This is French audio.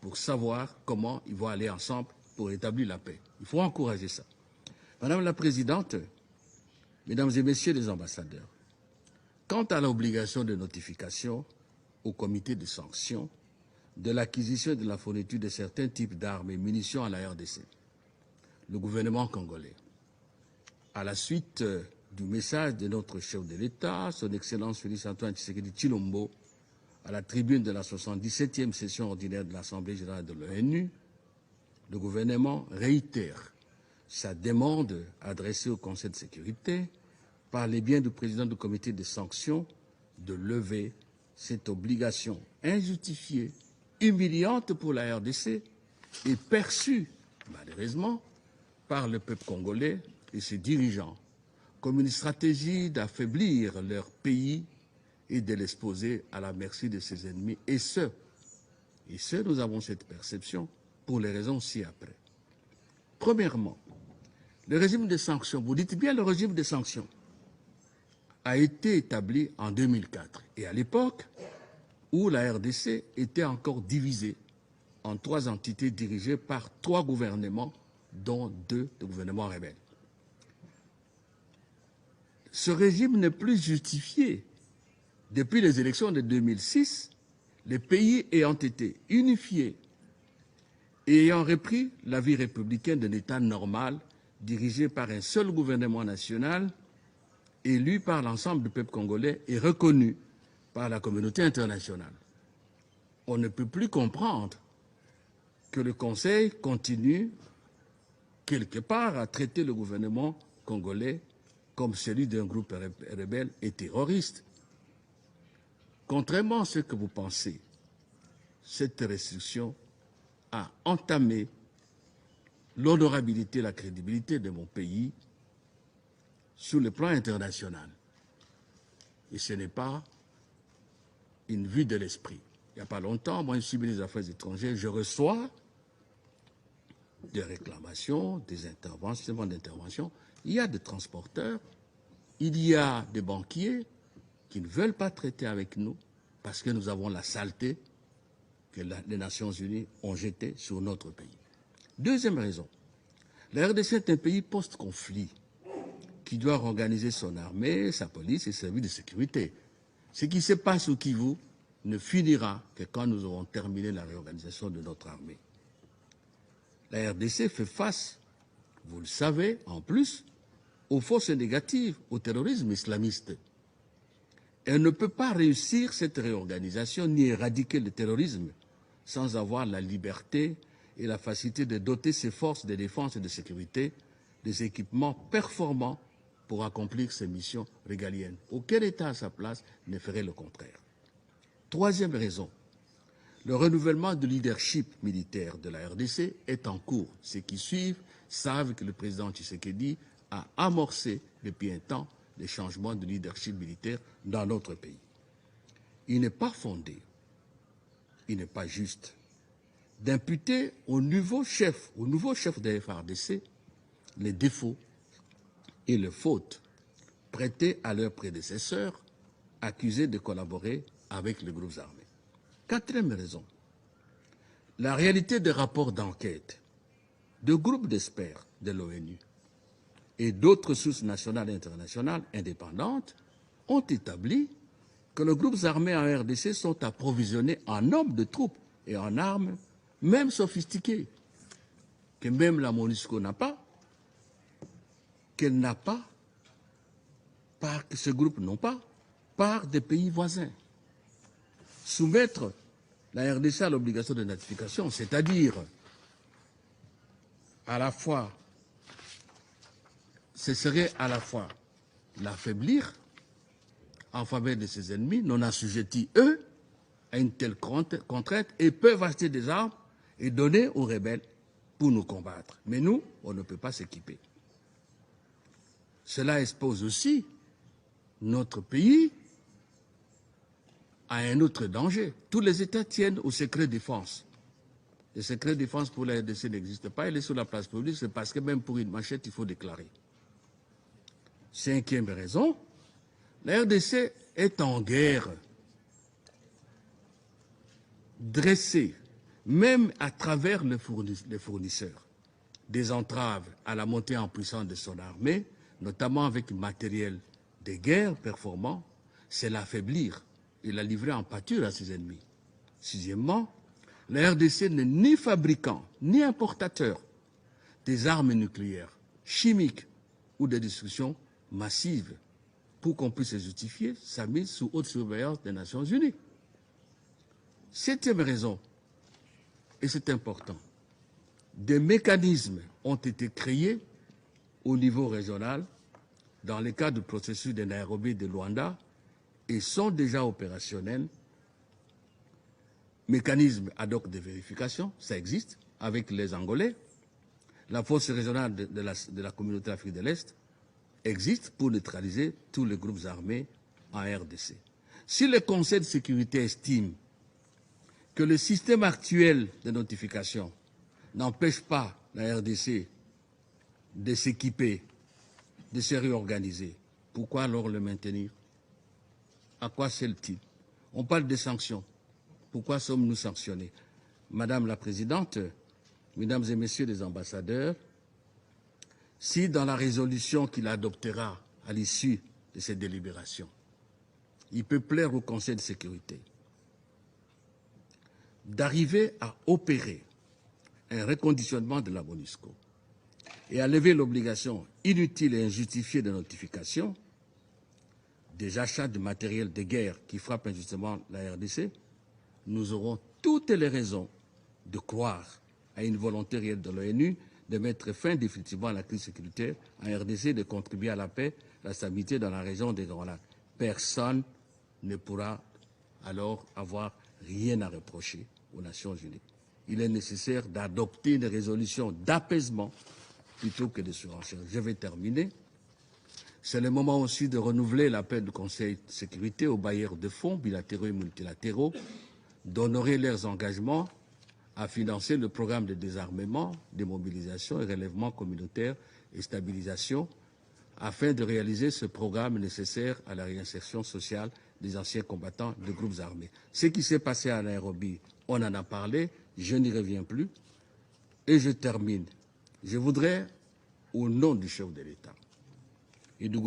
pour savoir comment ils vont aller ensemble pour établir la paix. Il faut encourager ça. Madame la Présidente, Mesdames et Messieurs les ambassadeurs, quant à l'obligation de notification au comité de sanctions de l'acquisition et de la fourniture de certains types d'armes et munitions à la RDC, le gouvernement congolais, à la suite du message de notre chef de l'État, son Excellence Félix Antoine Tshisekedi Tshilombo, à la tribune de la 77e session ordinaire de l'Assemblée générale de l'ONU, le gouvernement réitère sa demande adressée au Conseil de sécurité par les biens du président du comité de sanctions de lever cette obligation injustifiée, humiliante pour la RDC et perçue, malheureusement, par le peuple congolais et ses dirigeants comme une stratégie d'affaiblir leur pays et de l'exposer à la merci de ses ennemis. Et nous avons cette perception pour les raisons ci-après. Premièrement, le régime de sanctions, vous dites bien le régime de sanctions, a été établi en 2004. Et à l'époque où la RDC était encore divisée en 3 entités dirigées par 3 gouvernements, dont 2 de gouvernements rebelles. Ce régime n'est plus justifié. Depuis les élections de 2006, les pays ayant été unifiés et ayant repris la vie républicaine d'un État normal, dirigé par un seul gouvernement national, élu par l'ensemble du peuple congolais et reconnu par la communauté internationale. On ne peut plus comprendre que le Conseil continue quelque part à traiter le gouvernement congolais comme celui d'un groupe rebelle et terroriste. Contrairement à ce que vous pensez, cette restriction a entamé l'honorabilité et la crédibilité de mon pays sur le plan international. Et ce n'est pas une vue de l'esprit. Il n'y a pas longtemps, moi je suis ministre des Affaires étrangères, je reçois des réclamations, des interventions. Il y a des transporteurs, il y a des banquiers qui ne veulent pas traiter avec nous parce que nous avons la saleté que les Nations Unies ont jetée sur notre pays. Deuxième raison, la RDC est un pays post-conflit qui doit organiser son armée, sa police et ses services de sécurité. Ce qui se passe au Kivu ne finira que quand nous aurons terminé la réorganisation de notre armée. La RDC fait face, vous le savez, en plus, aux forces négatives, au terrorisme islamiste. Elle ne peut pas réussir cette réorganisation ni éradiquer le terrorisme sans avoir la liberté et la facilité de doter ses forces de défense et de sécurité des équipements performants pour accomplir ses missions régaliennes. Aucun État à sa place ne ferait le contraire. Troisième raison, le renouvellement du leadership militaire de la RDC est en cours. Ceux qui suivent savent que le président Tshisekedi a amorcé depuis un temps les changements de leadership militaire dans notre pays. Il n'est pas fondé, il n'est pas juste d'imputer au nouveau chef de la FARDC les défauts et les fautes prêtées à leurs prédécesseurs accusés de collaborer avec les groupes armés. Quatrième raison, la réalité des rapports d'enquête de groupes d'experts de l'ONU et d'autres sources nationales et internationales indépendantes ont établi que les groupes armés en RDC sont approvisionnés en hommes de troupes et en armes, même sophistiquées, que même la MONUSCO n'a pas, qu'elle n'a pas, que ce groupe n'ont pas, par des pays voisins. Soumettre la RDC à l'obligation de notification, c'est-à-dire à la fois, ce serait à la fois l'affaiblir en faveur de ses ennemis, non assujettis, eux, à une telle contrainte et peuvent acheter des armes et donner aux rebelles pour nous combattre. Mais nous, on ne peut pas s'équiper. Cela expose aussi notre pays à un autre danger. Tous les États tiennent au secret défense. Le secret défense pour la RDC n'existe pas, il est sur la place publique, c'est parce que même pour une machette, il faut déclarer. Cinquième raison, la RDC est en guerre dressée même à travers les fournisseurs, des entraves à la montée en puissance de son armée, notamment avec matériel de guerre performant, c'est l'affaiblir et la livrer en pâture à ses ennemis. Sixièmement, la RDC n'est ni fabricant ni importateur des armes nucléaires, chimiques ou de destruction massive pour qu'on puisse justifier sa mise sous haute surveillance des Nations Unies. Septième raison, et c'est important, des mécanismes ont été créés au niveau régional dans le cadre du processus de Nairobi de Luanda et sont déjà opérationnels. Mécanisme ad hoc de vérification, ça existe, avec les Angolais. La force régionale de la communauté d'Afrique de l'Est existe pour neutraliser tous les groupes armés en RDC. Si le Conseil de sécurité estime que le système actuel de notification n'empêche pas la RDC de s'équiper, de se réorganiser, pourquoi alors le maintenir? À quoi sert-il? On parle de sanctions. Pourquoi sommes-nous sanctionnés? Madame la Présidente, Mesdames et Messieurs les ambassadeurs, si dans la résolution qu'il adoptera à l'issue de cette délibération, il peut plaire au Conseil de sécurité d'arriver à opérer un reconditionnement de la MONUSCO et à lever l'obligation inutile et injustifiée de notification des achats de matériel de guerre qui frappent injustement la RDC, nous aurons toutes les raisons de croire à une volonté réelle de l'ONU de mettre fin définitivement à la crise sécuritaire en RDC et de contribuer à la paix, la stabilité dans la région des Grands Lacs. Personne ne pourra alors avoir rien à reprocher aux Nations Unies. Il est nécessaire d'adopter une résolution d'apaisement plutôt que de surenchère. Je vais terminer. C'est le moment aussi de renouveler l'appel du Conseil de sécurité aux bailleurs de fonds bilatéraux et multilatéraux d'honorer leurs engagements à financer le programme de désarmement, démobilisation et relèvement communautaire et stabilisation afin de réaliser ce programme nécessaire à la réinsertion sociale des anciens combattants de groupes armés. Ce qui s'est passé à Nairobi, on en a parlé, je n'y reviens plus. Et je termine. Je voudrais, au nom du chef de l'État et du